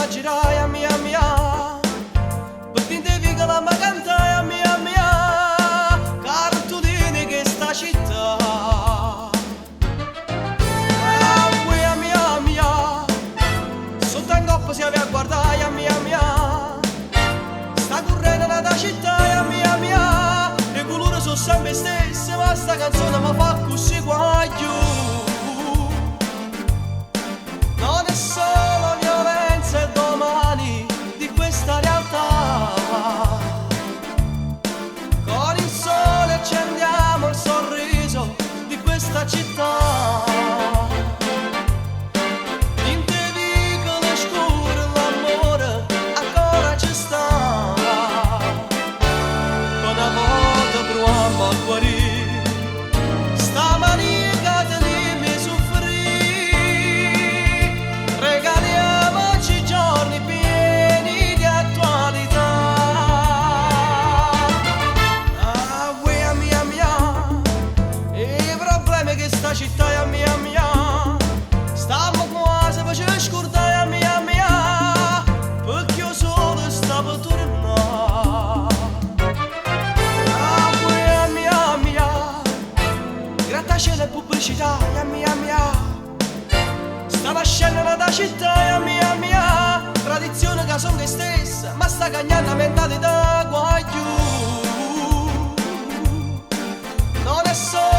girai a mia, per te che la cantai a mia, caro tu tieni che sta città. A mia, sotto in coppa si aveva a guardare a mia, sta correndo nella città a mia, le colore sono sempre stesse, ma sta canzone mi fa così guaglio. Non è solo violenza e domani di questa realtà. Con il sole accendiamo il sorriso di questa città. In te vicoli scuri l'amore ancora ci sta. Una volta proviamo a guarire sta mania che tenimi soffrire. Regaliamoci giorni pieni di attualità. Ah, uè, a mia, i problemi che sta città è a mia, stiamo quasi facendo scordare a mia, perché io solo stavo tornando. Ah, uè, a mia, grattacielo e pubblicità a mia. Sta nascendo da città a mia, tradizione che sono le stesse, ma sta cagnando mentalità guagliù. Non è solo